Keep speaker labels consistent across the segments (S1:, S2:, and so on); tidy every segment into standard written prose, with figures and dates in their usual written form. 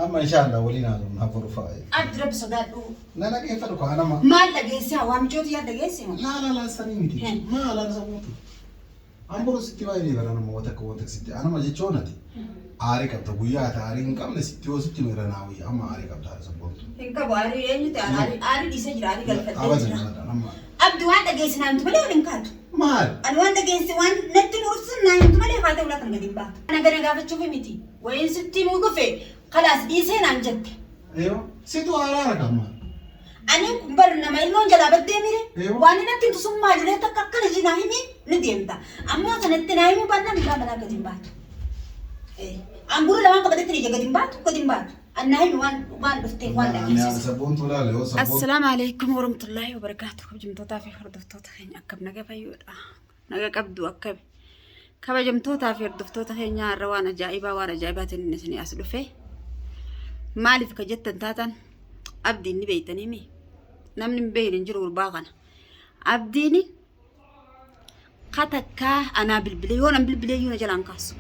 S1: أما إن شاء الله ولينا نفر فاي.
S2: أدرب صدقوا.
S1: لا كيف أروح أنا
S2: ما لقيسها وامجودي يا لقيسها.
S1: لا سنينتي. ما لا سبوتي. أنا برو ستي بايدي برا أنا موتك ستي. أنا ما جيت شونتي. عارك أبدا بويا عارين كم نستي وستي مرناوي أما عارك أبدا هذا سبوتي.
S2: إنك بواري يعني عاري دي سجل عاري قال فتى.
S1: أبدا أنا ما.
S2: أبدو واحد لقيسنا أنت ملي ولا كاتو.
S1: مال.
S2: أنا واحد لقيس وان نتن ورسنا أنت ملي هذا ولا تنقدين بعض. أنا قرنا قافت شوفي متي. وين ستي موقفة. خلاص ديسين عن جد.
S1: أيوه. ستو عارك كمان.
S2: أنا برنا ما يلون جلا بدي ميري.
S1: أيوه.
S2: وأنا نتن تصوم مالي لا تككل جناهي مين نديم تا. أما سنتناهي مو بدنا نبغى بلا قديم بعض. إيه. أمبور لما كبدت تريجا قديم بعض. النهي وان دفتي وان لقيس. السلام عليكم ورحمة الله وبركاته. كبجمتوتا في فردفتوتا خين أكب نجا فيود نجا كبدو أكب كبجمتوتا في فردفتوتا خين يا روانا جائبة وانا جائبات النسني أسلو فيه مالي في كجت تاتن أبدي بيتني مي نمن بين نجرو الباغنا أبديني قتكا أنا بالبلي يونا بالبلي يونا جلان كاسو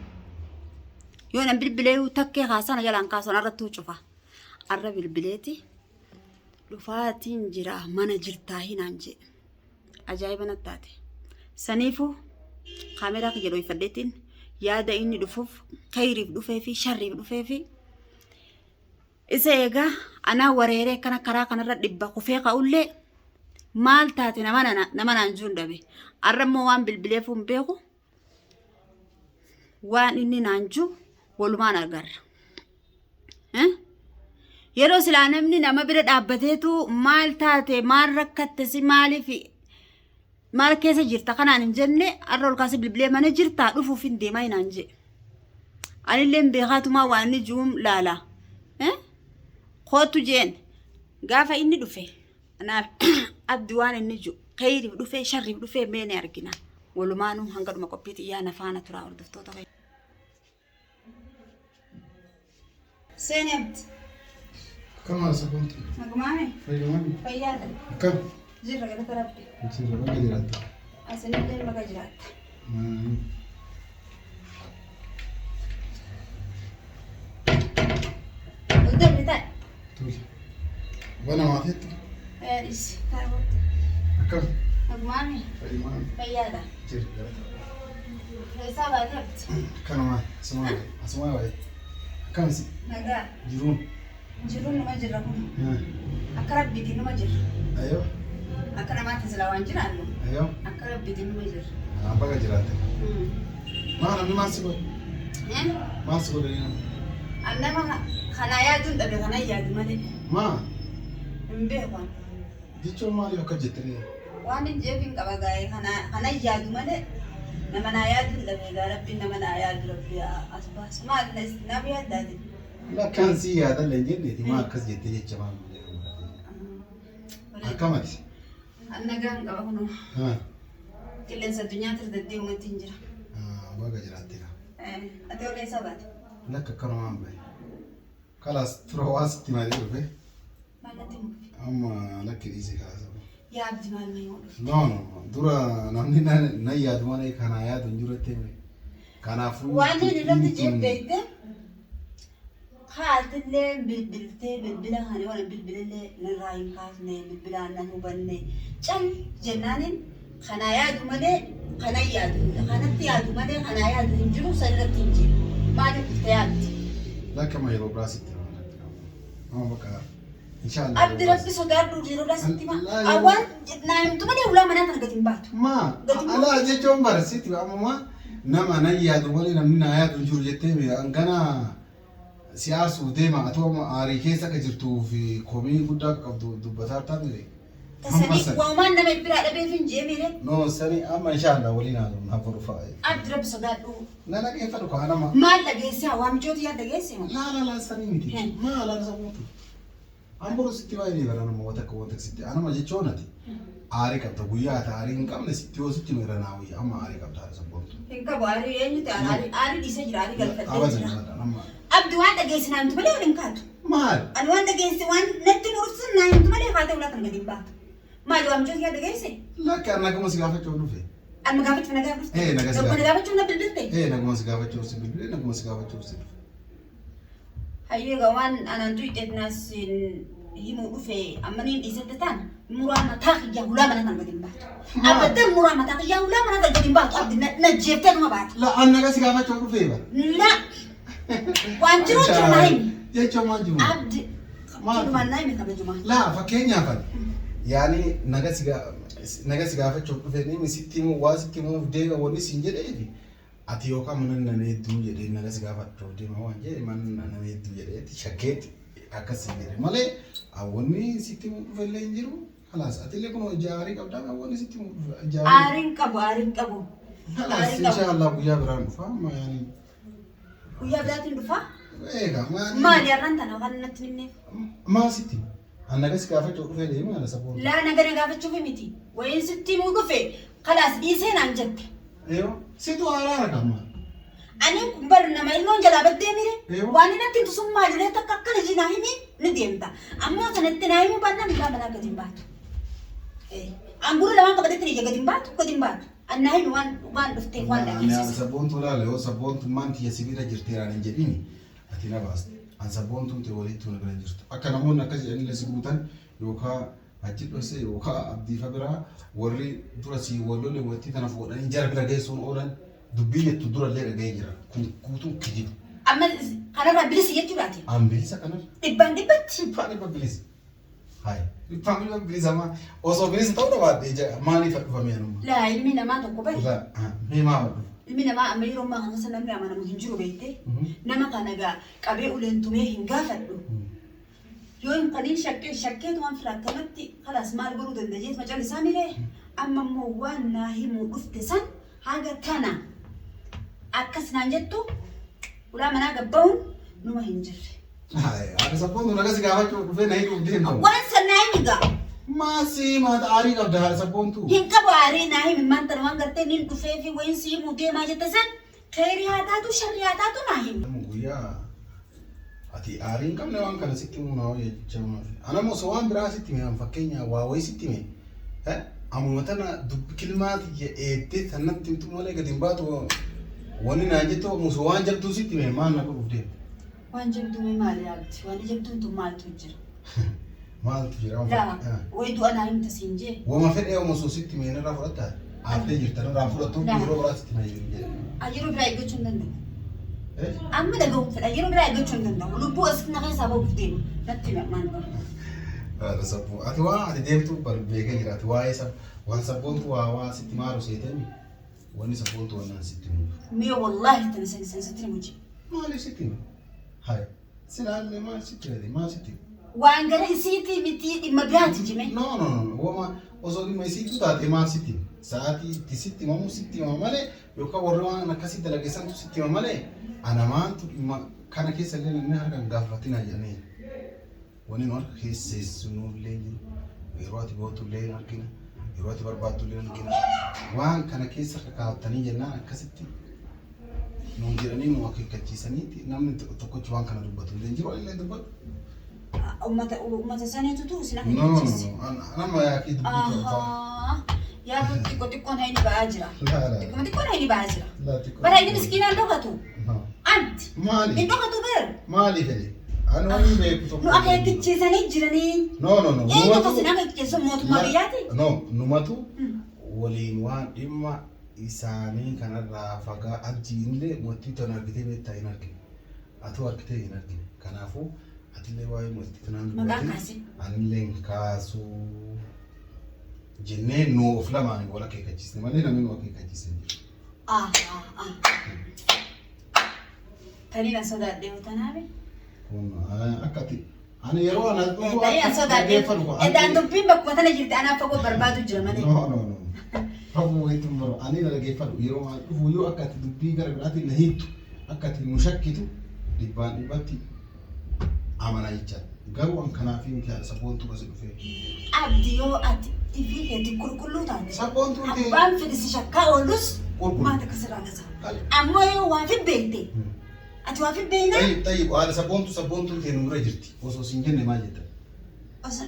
S2: يونا بالبلي وتكي خاصنا جلان كاسو نردو شوفا الرب البليتي لفاتين جرا مانا جرتاهي نانجي أجايب نتاتي سنيفو كاميرا كجلو يفدتين يادا إني دفوف خيري بدفافي شري بدفافي إسا أنا وريري كنا كرا كنا رد بقفيقة أولي مال تاتي نمانا نجون دبي الرمو وان بالبليفون بيخو وان إني نانجو ولما نرغر yeroo silaa namni nama bira dhaabbateetu maal taate maal rakkatte si maaliif maal keessa jirta kanaan hin jenne arra ol kaasee bilbilee mana jirta dhufuuf hin deemaa hinaan je anillee beekaatumaa waan inni juum laala kootu jeen gaafa inni dhufe anaaf abdi waan inni ju khayriif dhufe sharriif dhufe meene argina walumaanuu hanga dhuma qophiitti iyyaana faana turaa hordoftoota kee seenebt
S1: كم على سكونتي؟
S2: مجموعة
S1: فيجمعني
S2: فيادة
S1: كم؟
S2: جرة كده تربي
S1: جرة ما قدرت
S2: أصل الليل ما قدرت قدام بتاعي
S1: طيب وانا ما عطيت
S2: إيش تعبت
S1: كم؟
S2: مجموعة
S1: فيجمعني
S2: فيادة
S1: جرة
S2: حسابها تعبت
S1: كم ما اسمعي واي كم سي؟
S2: نجا جرون ما جرهم أقرب بدين ما جر
S1: أيوه
S2: أقرب ما تزلوا جرانو
S1: أيوه
S2: أقرب بدين ما جر
S1: أنا بقى جراتي ما أنا ما أسيبه ما أسيبه ليه
S2: أنا ما خنايا دون تبي خنايا دون مالي
S1: ما
S2: مبيعون
S1: ديشو مالي وكجتري
S2: وأنا جيبين كباعي خنايا دون مالي نمنا يا دون تبي ربي نمنا يا دون ربي أسباس ما الناس نبي هذا
S1: لا كان سي هذا اللي جدي ما كز جدي جماعة كمات
S2: أنا كان كباهنو كلن الدنيا ترددي وما تنجر
S1: بقى جراتي
S2: أتقول لي سبات
S1: لك كرمان بي خلاص تروح تماري بي
S2: ما نتيم
S1: أما لك إيزي خلاص
S2: يا عبد المال ما يقول
S1: no دورا نمني نيا دماني كان يا دنجورة تيمي كان أفرو
S2: وأنا اللي جيب بيته خالد اللي بالبلا هني ولا بالبلا اللي نراين كاسني بالبلا نهوبني كم جنانين خنايا دومني خنايا دو خناتيا دومني خنايا دو نجرو سلتينجي ما نفتيات
S1: لا كما يلو براسي ما بقى إن شاء الله
S2: عبد ربي صدار دوريرو لا سنتيما أول نايم تومني ولا منا تنقتين بات
S1: ما أنا أجي جون برسيتي أما نما نيا دومني نمنا نيا دنجور جتة أنكنا سياسة ديما أتوما عاريكيسا كجرتو في كومي قدّا كابدو دبتار تاني.
S2: تسني ومان نما يبرع لبيفين جيميرة.
S1: نو سني أما إن شاء الله ولينا نفر فاي.
S2: أدرب صدقوا.
S1: لا كيف أروح أنا ما.
S2: ما لقيسها وامجودي يا لقيسها.
S1: لا سني متي. ما لا سبوتي. أنا برو ستي بايدي برا أنا موتك ستي أنا ما جيت شونتي. عارك أبدا بويا عارين كم نستي وستي مرناوي أما عارك أبدا هذا سبوتي.
S2: إنك بواري يعني تعال عاري دي سجل عاري قال فتى.
S1: أبدا أنا ما.
S2: أبدو واحد لقيسنا أنت ملي ولا كاتو.
S1: مال.
S2: أنا واحد لقيس وان نتن ورسنا أنت ملي هذا ولا تنقدين بعض. ما لو أمجود يا لقيسه.
S1: لا كان نقوم سقافة شو نفي.
S2: أنا مقافة في نقافة.
S1: إيه نقافة.
S2: لو كنا قافة شو نبي بالبلتة.
S1: إيه نقوم سقافة شو سبيل نقوم سقافة شو سبيل.
S2: Hayyee gawaan anaan tuyxeet naas himuu dhufee ammaniin dhiisatti ta'an muraa mataa kiyyaa hulaa mana kan gadi hin baatu. Abaddeen muraa mataa kiyyaa hulaa mana kan gadi hin baatu. Abdi na jeeftee dhuma baate.
S1: La anna kasi gaafachuu dhufee ba.
S2: La waan jiru jirma himi.
S1: Jechuun maal jiru?
S2: Abdi jirumaan naa himi kabajumaa.
S1: La fakkeenyaaf yaani nagasi gaafachuu dhufee ni sitti immoo waa sitti immoo deema wanni siin jedheefi. Ati yookaan mana nama hedduu jedhee nagasi gaafachuu deema waan jedhe mana nama hedduu jedheeti shakkeetti akkasii jedhe malee awwanni sitti immoo dhufeellee hin jiru. Halas atiillee kun ijaarii qabdaa awwanni sitti immoo dhufe ijaarii.
S2: Aariin qabu.
S1: Halas inshallah guyyaa biraan dhufa amma yaani.
S2: Guyyaa biraatiin dhufa?
S1: Eega
S2: maali har'aan tana waan natti himneef?
S1: Maa sitti nagasi gaafachuu dhufee deema ala saboon.
S2: La nagana gaafachuuf miti. Wayin sitti immoo dhufe kalaas dhiisee naan jette.
S1: Eeyo situ araara gamma.
S2: Ani bar nama ilmoon jalaa baddee mire waan inni ittiin tusummaa jireenya takka akkana jinaa himi ni deemta. Ammoo sanatti naa himuu baannaan ilaa manaa gadi hin baatu. Anguru lamaan qabatetti ni gadi hin baatu gadi hin baatu. Annaa himi waan dhuftee waan dhageessise.
S1: Ani sabboontu laale yoo sabboontu maanti yasibiira jirteeraan hin jedhini ati na baaste. Ani sabboontu ta'e walitti na bira jirtu. Akka namoonni akkas jedhanii lasi guutan yookaan achi dhose yookaan abdiifa biraa warri dura si wallolle walitti kana fuudhanii jara bira geessuun oolan dubbii jettu durallee dhaga'ee jira. Kun guutuun kijiba.
S2: Amma kanarraa bilisi jechuudhaati.
S1: Bilisa kanarra.
S2: Dhibbaan dhibbatti.
S1: Dhibbaan bilisa. Hai. Dhibbaan bilisa maa osoo bilisa ta'uu dhabaadde maaliif dhufame anuma?
S2: Laa ilmi namaa tokko bari.
S1: Mee maa dhufu?
S2: Ilmi namaa amma yeroo ammaa kana namni amanamu hin jiru beektee nama kana egaa qabee uleen tumee hin gaafadhu. Yoo hin qaniin shakkeetu waan fira akkanatti kalaas maal godhuu dandajeet macaan isaa miree amma immoo waan naa himuu dhufte san haga tana akkas naan jettu ulaa manaa gabba'uun numa hin jirre.
S1: Akka sabboontu nagasi gaafachuu dhufee na hidhuuf deemtu.
S2: Waan san naa himi gaa.
S1: Maasii maata aarii qabda haala sabboontu.
S2: Hin qabu aarii naa himi maanta waan gartee niin dhufee fi wayin si himuu deemaa jette san khayrii haa taatu sharrii haa taatu naa himi.
S1: Guyyaa ati aarii qabne waan kana sitti muunaa jecha maafi. Ana moo waan biraa sitti mee fakkeenya waa wayi sitti mee amma tana dubbi kilmaati eettee sanatti mitu malee gadi hin baatu wanni naan jettu muso waan jabduu sitti mee maal na godhuuf deemte.
S2: Waan jabduu mee maali yaadti waan jabduun tun maaltu jira.
S1: Maaltu jira.
S2: Wayi du'a naa himta siin jee.
S1: Wama fedhee muso sitti mee narraa fudhataa aaftee jirta narraa fudhattu yeroo biraa sitti na jedhu.
S2: Yeroo biraa eeggachuu hin danda'u. Amma dhagahuun fedha yeroo biraa eeggachuu hin danda'u. Lubbuu asitti na keessaa bahuuf deemu natti maal
S1: sabbu ati waa ati deemtu beekee jira ati waa'ee waan sabboontu waa sitti maaru seetami wanni sabboontu wannaan sitti himu.
S2: Mee wallaahi tana sitti himu ji.
S1: Maaliif sitti himu? Hai silaalle maal sitti hidhate maal sitti himu?
S2: Waan gara isiitii miti dhimma biraati jime.
S1: No wama osoo dhimma isiitu taate maal sitti himu? Sa'aatii itti sitti himamu sitti hima malee yookaan warri waan akkasii dalageessantu sitti hima malee ana maantu dhimma kana keessa illee namni harkaan gaafatina jedhanii. Wani nu harka keesseessunullee yeroo ati bootullee argina yeroo ati barbaadullee argina waan kana keessa kaa'attanii jennaan akkasitti nuun jedhanii nu akeekkachiisaniiti namni tokkochi waan kana dubbatu illee jiru illee dubbatu.
S2: Uummata saniitu tu isin akeekkachiise.
S1: Nama yaaqii dubbatu.
S2: Yaa kun xiqqoon hayni ba'aa jira. Xiqqoon hayni ba'aa jira. Bara inni miskiinaan dhokatu. Anti.
S1: Maali?
S2: Hin dhokatu beeru.
S1: Maali fedhe? Anu wani beeku tokko.
S2: Nu akeekkachiisanii jiranii.
S1: No.
S2: Eenyu isin akeekkachiisu mootummaa biyyaati?
S1: No, numatu waliin waan dhimma isaanii kanarraa fagaa abjiinillee mootii tana argitee beektaa hin argine. Atu argitee hin argine. Kanaafuu atillee waa'ee mootii tanaan
S2: dubbatti
S1: anillee kaasuu jennee nu of lamaan wal akeekkachiisne malee namni nu akeekkachiisne jiru.
S2: Tani na sodaadhee yoo tanaabe?
S1: Akkati ani yeroo ana dhufu
S2: akka sodaadheeffatu. Edaan dubbiin bakkuma tana jirti anaaf fagoo barbaadu jira malee.
S1: No. Fagoo wayituun baro ani na dhageeffadhu yeroo ana dhufu yoo akkati dubbii gara biraatiin na hiittu akkati nu shakkitu dhibbatti amanaa jechaadha. Garuu an kanaafi miti haadha sabboontu basi dhufee.
S2: Abdi yoo ati ifii keetti qulqulluu taate.
S1: Sabboontu ta'e.
S2: Abbaan fedhisi shakkaa oolus maata kasirraa gasa. Ammoo yoo waa fi beekte. Ati waa fi beekna.
S1: Tayyib haadha sabboontu ta'e nu bira jirti. Osoo siin jenne maal jetta?
S2: Akkas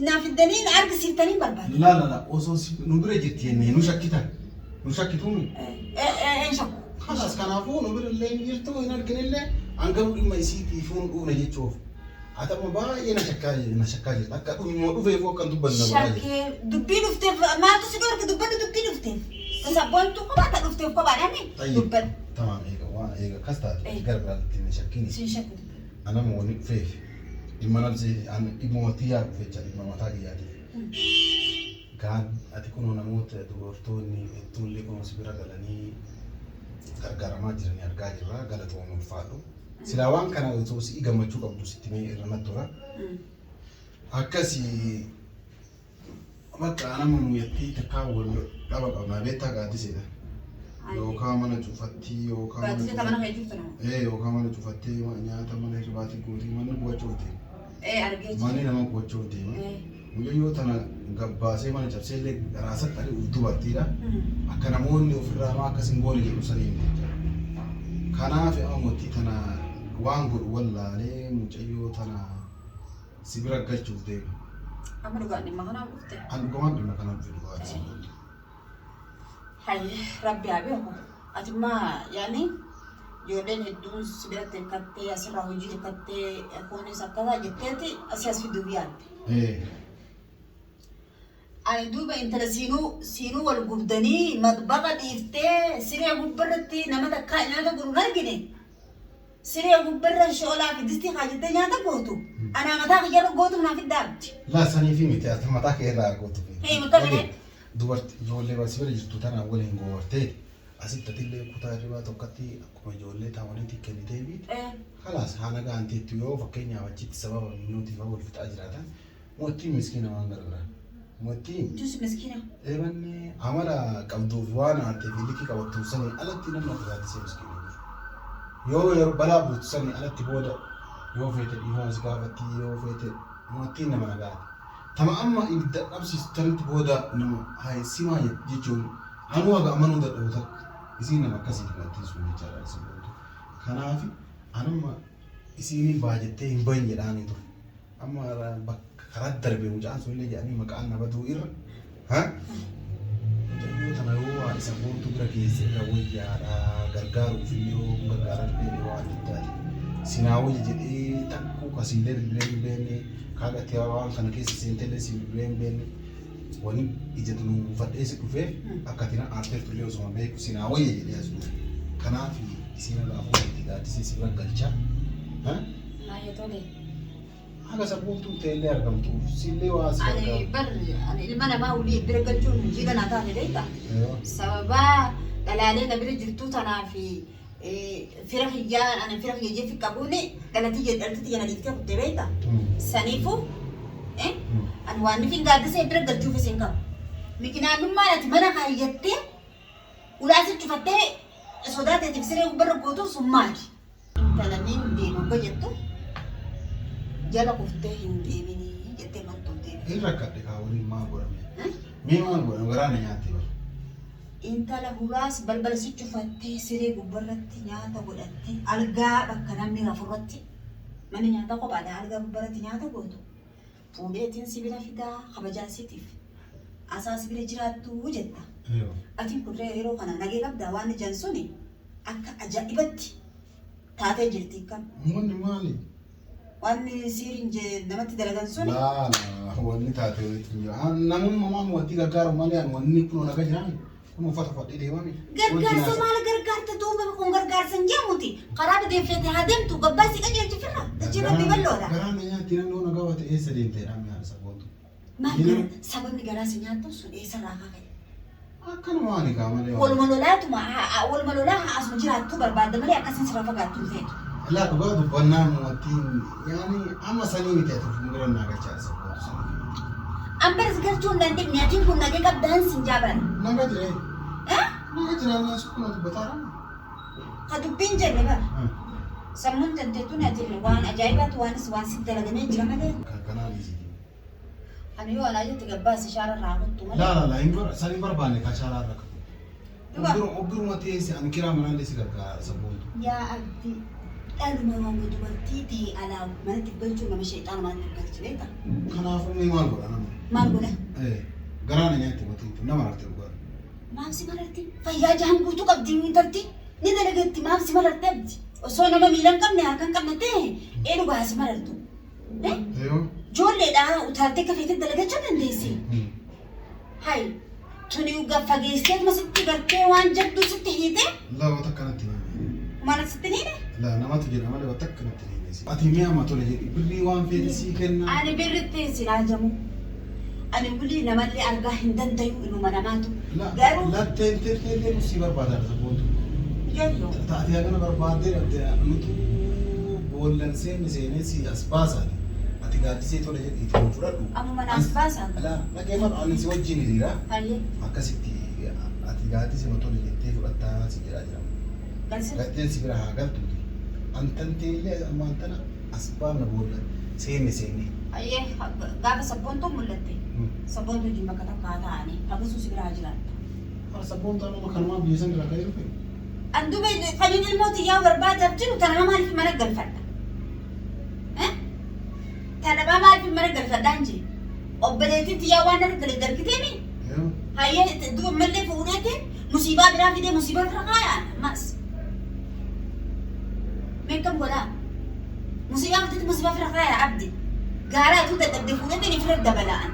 S2: naaf fiddanii argisiiftanii barbaadu.
S1: La osoo nu bira jirti jennee nu shakkitan. Nu shakkituun.
S2: Shakku.
S1: Kanas kanaafuu nu bira illee jirtu hin arginillee Angam dhimma isiitii fuun dhuuna jechuuf. Atama baay'ee na shakkaa jirta. Akka dhummoo dhufee foo kan dubbanna baay'ee.
S2: Shakkee dubbii dhufteef maaltu si gorki dubbanni dubbii dhufteef. Sabboontu kophaata dhufteef kophaadhaami. Dubban.
S1: Tamam eega kas taate garbiraatti na shakkiini.
S2: Siin shakku.
S1: Anama wani dhufeef dhimma nabsee dhimma watii yaa dhufee jira dhimma mataa kiyyaatiif. Gaan ati kunoo namoota dubartoonni hedduullee kunuun si bira galanii gargaaramaa jiranii argaa jirra galatooma ulfaadhu. Silaa waan kana osoo si gammachuu qabdu sitti mee irra natti tura. Akkasii bakka nama muuyyaatti takkaa wal dhaba qabnaa beektaa gaaddiseedha. Yookaan mana cufattii yookaan mana cufattee nyaata mana hirribaatii guutii manni bu'achuuf deema. Manni nama bu'achuuf deema. Mucayyoo tana gabbaasee mana cabsee illee raasatti ari'uuf dubartiidha. Akka namoonni ofirraa maa akkasiin goone jedhu saniin jecha. Kanaaf ammotti tana waan godhu wallaalee mucayyoo tana si bira galchuuf deema.
S2: Amma dhugaan dhimma kanaaf dhufte?
S1: An dhugamaan dhimma kanaaf dhufe dhugaati.
S2: Hayyi rabbi haa beeku. Ati immaa yaani ijoolleen hedduun si biratti hirkattee asirraa hojii hirkattee kunis akkasaa jetteeti asii as fiduuf yaadde. Ani duuba intala siinuu wal gubdanii madbaqa dhiiftee siree gubbarratti nama takkaa nyaata godhuun argine. Siree gubbarra shoolaa fi distii haajattee nyaata gootu. Anaa mataa kiyya gootu naaf iddaabdi.
S1: Laasanii fi miti ati mataa kee irraa gootu.
S2: Mataa
S1: dubartii ijoollee barsi bira jirtu tanaan waliin goobartee asitti atillee kutaa hirribaa tokkotti akkuma ijoollee taawwaniitti kennitee fi kalaas haala gaanteettu yoo fakkeenyaaf achitti sababa minuutiif wal fixaa jiraatan mootiin miskiina waan gargaaran. Mootiin
S2: Jus miskiina.
S1: Eebanni amala qabduuf waan aanteef liqii qabattuuf sanii alatti namni akka gaaddisee miskiina jiru. Yoo balaa buutu sanii alatti booda yoo feete dhiifama si gaafatti yoo feete mootiin nama nagaati. Tama amma ibidda qabsiistanitti booda nama simaa jechuun anuu haga amanuu dadhabu takka isiin nama akkasii dhiqattii sun jechaadha isin gootu. Kanaaf anamma isiin baajettee hin bahin jedhaanii ture. Amma bakka karaa darbee mucaan sun illee jedhanii maqaan nabatuu irra. Mucayyoo tana yoo waan isa gootu bira keessa irra wayyaadha gargaaruuf illee yoo gargaaran illee waan addaati. Sinaa wayya jedhee takkuu kasiilee bilbilee kaagatti waan kana keessa seentee si bilbileen wani ija nu fadheessi dhufee akka tina aarteef tullee osoo beeku sinaa wayya jedhee asuuf. Kanaaf isiin laafuu itti gaaddisee si bira galcha.
S2: Naayetole.
S1: Haga sabbooftuu ta'ellee argamtuuf sillee waa si
S2: ani ilma namaa ulii bira galchuun jiga naa taate beekta. Sababa dhalaalee na bira jirtuu tanaa fi fira hiyyaan ani fira hiyyee fi qabuuni dhalatii jedhalti yana dhiiftee kuttee beekta. Saniifu ani waan nifin gaaddisee bira galchuuf isin qabu. Miqinaanummaan ati mana kaayyattee ulaasi cufattee sodaateetiif siree gubbarra gootuun sun maali? Intalaniin deemu akka jettu jala kuftee hin deeminii jettee martuu deemu.
S1: Hin rakkadhe kaawwaniin maa godhame? Mee maal godhame waraana nyaattee bara?
S2: Intala huraas balbala si cufattee siree gubbarratti nyaata godhattee algaa bakka namni rafurratti manni nyaata kophaadha algaa gubbarratti nyaata gootu. Fuudheetiin sibila fidaa kabajaasiitiif asaa sibila jiraattuu jetta. Atiin kuduree yeroo kana nagee qabdaa waan ijaan suni akka ajaa'ibatti taatee jirti kam.
S1: Wanni maali?
S2: Wanni siiriin namatti dalagan suni.
S1: Wanni taatee namummaa maan wanti gargaaru malee wanni kun naga jiraan. Kun uffata fadhii deemame.
S2: Gargaarsa maal gargaarta duuba kun gargaarsa hin jedhamuti. Karaa deemfeete haa deemtu gabbaa si qajeelchi firra. Dachee rabbii balloodha.
S1: Garaan nyaatti namni ona gabaate eessa deemteedha mi'aara saboontu.
S2: Maal sababni garaa si nyaattu sun eessa irraa kaa'e?
S1: Akkanuma waan egaa malee.
S2: Walumaa lolaa asuma jiraattuu barbaadda malee akkasiin sirraa fagaattuu feetu.
S1: Laa dhugaa dubbannaa mootiin yaani amma sanii miti ati fuuldura naagachaa saboontu sanii.
S2: Ambaras galchuun dandeenye atiin kun nagee qabdaan sin jaaban.
S1: Naga jiree. Naga jireenyaa sukkuma dubbataadha.
S2: Ka dubbiin jenne bara. Sammuun dandeettuu na jenne waan ajaa'ibaatu waan si dalagamee jira malee.
S1: Kanaan isi.
S2: Ani yoo alaa jetti gabbaas ishaara irraa kuttu malee.
S1: Laa sanii barbaanne ka shaaraa irra qabu. Obbiruma teessi ani kiraa manaallee si gargaara saboontu.
S2: Yaa abdi dhaluma waan dubartii ta'e alaa manatti galchuun nama sheexaana manatti galchi beekta.
S1: Kanaafuu mee maal godha nama?
S2: Maal godha?
S1: Garaana nyaatti mootiin nama artee dhugaa.
S2: Maaf si mararti? Fayyaa jahan guutuu qabdi intalti. Ni dalagatti maaf si mararti abdi? osoo nama miilan qabne harkan qabne ta'e dhugaa as marartu. Ijoolleedhaa utaaltee kafeetti dalagachuu dandeessi. Hayi tuni fageessee masitti gartee waan jabduu sitti hiite.
S1: Laawwata akkanatti
S2: Mana sitti hiite?
S1: namatu jira malee wata akkanatti ati mi'a matole jedhi birrii waan feete sii kenna.
S2: Ani birritti sin hajamu. Ani bulii namallee argaa hin dandayu iluma namaatu. Garuu
S1: latteen teellee si barbaadaa saboontu.
S2: Yoo
S1: Taatee hagana barbaadee nuti boollan seenee si as baasaa. Ati gaaddisee tole jedhi itti fudhadhu.
S2: amma mana as baasaa.
S1: Dhaqee mara ani si wajjin hiriira.
S2: Hayyee.
S1: Akkasitti ati gaaddisee tole jettee fudhattaa si jedhaa jira.
S2: Galsi.
S1: Gatteen si bira haa galtuuti. Antan teellee ammaan tana as baafna boolla seenne.
S2: Hayyee gaafa sabboontuu mul'atte. Sabboontuu wajjin bakka takka haa ta'anii akkasuma si biraa jiraata.
S1: Sabboontuu nama kanumaa biyya san irraa ka'ee dhufe.
S2: Anduba fayyin ilmooti yaa barbaadaaf jiru tana maaliif mana galfadha? Tana maaliif mana galfadhaan jee? Obboleettiitti yaa waan argale dargiteemi? Hayyee duuba mallee fuudheeti musiibaa biraa fidee musiibaa bira kaayaa mas. Meeqam godhaa? Musiibaa fidee musiibaa bira kaayaa abdi. Gaaraa tu dadhabdee fuudheeti ni fira dabala'an.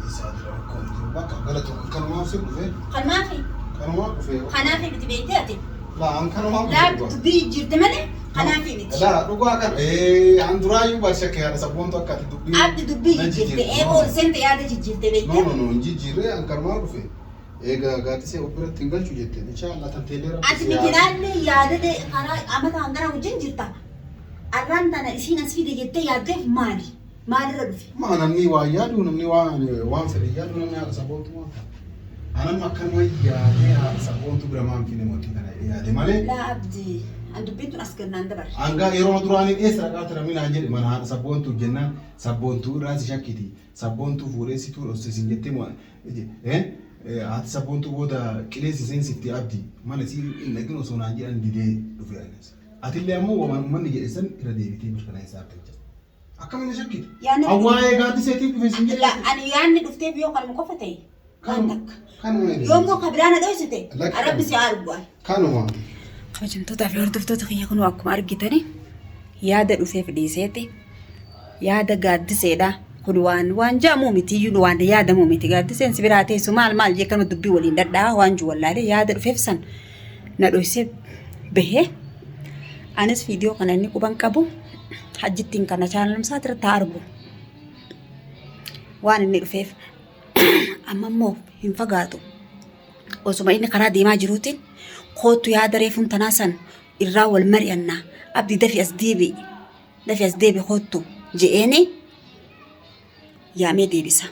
S1: Isaa jira rakkoon jiru bakka galatu kanumaaf si dhufee.
S2: Kanaafi?
S1: Kanumaaf dhufee.
S2: Kanaafi miti beektee ati?
S1: Laan kanumaaf
S2: Laa dubbii jirte malee kanaafi miti.
S1: Laa dhugaa kan an duraayyuu baashakkee haadha sabboontu akka ati dubbii.
S2: Abdi dubbii jijjiirte eeboon seente yaada jijjiirte beektee?
S1: No hin jijjiirree an kanumaaf dhufee. Egaa gaaddisee of biratti hin galchu jettee inshaallah tanteellee
S2: Ati biqilaallee yaadadee karaa amataan gara wajjin jirta. Arraan tana isiin as fide jettee yaaddeef maali? Maalirra dhufe?
S1: Namni waa yaadu namni waan fedhe yaadu namni haadha sabboontu waan ta'a. Anam akkanuma yaadee haadha sabboontu bira maan fide mootii kana yaade malee.
S2: Laa abdi an dubbiin tun as gannaan dabarre.
S1: Hanga yeroo duraanii dheessa dhaqaa tura minaa jedhe mana haadha sabboontu jennaan sabboontuu irraa si shakkiti sabboontuu fuudhee si tuudhu sin jettee haati sabboontuu booda qilleensi seensifti abdi mana si hin dhaqin osoo naan jedhan didee dhufe anis. Atillee ammoo manni jedhe san irra deebitee mirkaneessaa akka jira. Akkamiin shakkiti? Awwaa'ee gaaddiseetiif dhufe sin jedhe.
S2: Ani yaadni dhufteef yoo kanuma qofa ta'e. Waan takka.
S1: Kanuma.
S2: Yoo immoo kabiraana dhoysite arabbi si arguu.
S1: Kanuma.
S2: Hojjettoota fi hordoftoota kiyya kun akkuma argitani yaada dhufeef dhiiseeti yaada gaaddiseedha. Kun waan jaamu miti iyyuu waan yaadamu miti gaaddiseen si biraa teessu maal jekkanu dubbii waliin dadhaa waan jiru wallaalee yaada dhufeef san na dhoysee bahee anis viidiyoo kana inni quban qabu hajjittiin kana chaalamsaa irratti argu waan inni dhufeef amma immoo hin fagaatu osuma inni karaa deemaa jiruutiin kootu yaada reefuun tanaa san irraa wal mari'annaa abdii dafi as deebi kootu je'eeni yaamee deebisa.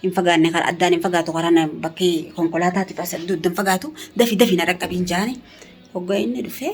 S2: Hin fagaanne karaa addaan hin fagaatu karaa bakkee konkolaataatiif as dudduun fagaatu dafi na dhaqqabiin jaani hoggaa inni dhufee